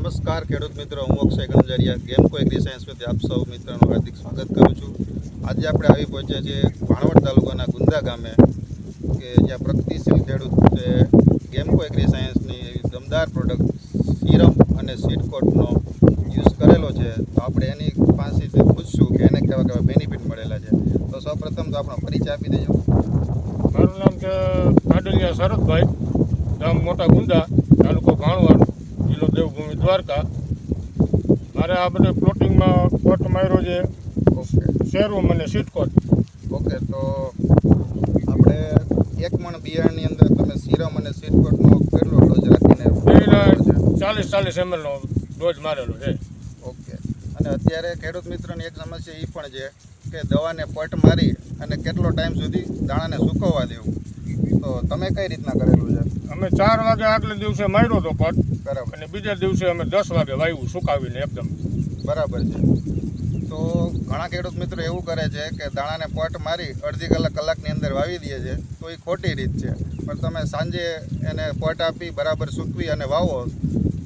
નમસ્કાર ખેડૂત મિત્રો, હું અક્ષય ગણજારિયા ગેમકો એગ્રી સાયન્સમાંથી આપ સૌ મિત્રોનું હાર્દિક સ્વાગત કરું છું. આજે આપણે આવી પહોંચ્યા છીએ ભાણવડ તાલુકાના ગુંદા ગામે કે જ્યાં પ્રગતિશીલ ખેડૂત છે ગેમકો એગ્રી સાયન્સની દમદાર પ્રોડક્ટ સીરમ અને સીડકોટનો યુઝ કરેલો છે. તો આપણે એની પાસેથી પૂછશું કે એને કેવા કેવા બેનિફિટ મળેલા છે. તો સૌપ્રથમ તો આપણો પરિચય આપી દેજો. મારું નામ છે કાડલિયા શરદભાઈ, ગામ મોટા ગુંદા, તાલુકો ભાણવડ, જિલ્લો દેવભૂમિ દ્વારકા. મારે આ બધે પ્લોટિંગમાં કોટ માર્યો છે, ઓકે શેરરૂમ અને સીટકોટ. ઓકે તો આપણે એક મણ બિયારણની અંદર તમે સીરમ અને સીડકોટનો કેટલો ડોઝ રાખીને બેના 40 ml નો ડોઝ મારેલો છે. ઓકે. અને અત્યારે ખેડૂત મિત્રોની એક સમસ્યા એ પણ છે કે દવાને પટ મારી અને કેટલો ટાઈમ સુધી દાણાને સુકવવા દેવું. તો તમે કઈ રીતના કરેલું છે? અમે 4 વાગે આગલે દિવસે માર્યો હતો પટ, બરાબર અને બીજા દિવસે અમે 10 વાગે વાવ્યું સુકાવીને એકદમ. બરાબર છે. તો ઘણા ખેડૂત મિત્રો એવું કરે છે કે દાણાને પટ મારી અડધી કલાકની અંદર વાવી દે છે, તો એ ખોટી રીત છે. પણ તમે સાંજે એને પટ આપી બરાબર સૂકવી અને વાવો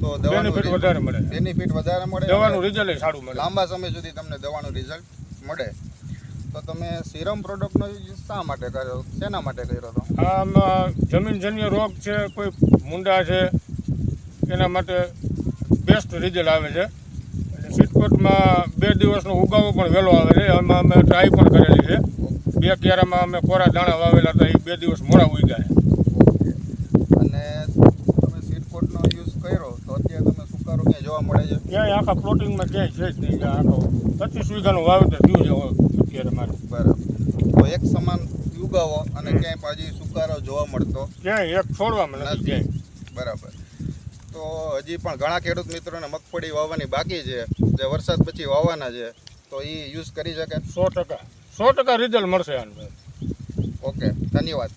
તો બેનિફિટ વધારે મળે, દવાનું રિઝલ્ટ સારું મળે, લાંબા સમય સુધી તમને દવાનું રિઝલ્ટ મળે. તો તમે સીરમ પ્રોડક્ટનો યુઝ શા માટે કર્યો, શેના માટે કર્યો હતો? આમાં જમીનજન્ય રોગ છે, કોઈ મુંડા છે, એના માટે બેસ્ટ રિઝલ્ટ આવે છે. અને સીટકોટમાં 2 દિવસનો ઉગાવો પણ વહેલો આવે છે. એમાં અમે ટ્રાય પણ કરેલી છે. 2 ક્યારામાં અમે કોરા દાણા વાવેલા હતા, એ 2 દિવસ મોડા ઉગ્યા છે. અને તમે સીટકોટનો યુઝ કર્યો તો અત્યારે તમે સુકારો ક્યાં જોવા મળે છે? ક્યાંય આખા પ્લોટિંગમાં ક્યાંય છે જ નહીં. આખો 25 વીઘાનું વાવેતર થયું છે અત્યારે મારે. બરાબર. તો એક સમાન ઉગાવો અને ક્યાંય પાછી સુકારો જોવા મળતો ક્યાંય એક છોડવામાં નથી ક્યાંય. બરાબર. તો હજી પણ ઘણા ખેડૂત મિત્રોને મગફળી વાવવાની બાકી છે, જે વરસાદ પછી વાવવાના છે, તો એ યુઝ કરી શકે? 100% રિઝલ્ટ મળશે આનું. ઓકે, ધન્યવાદ.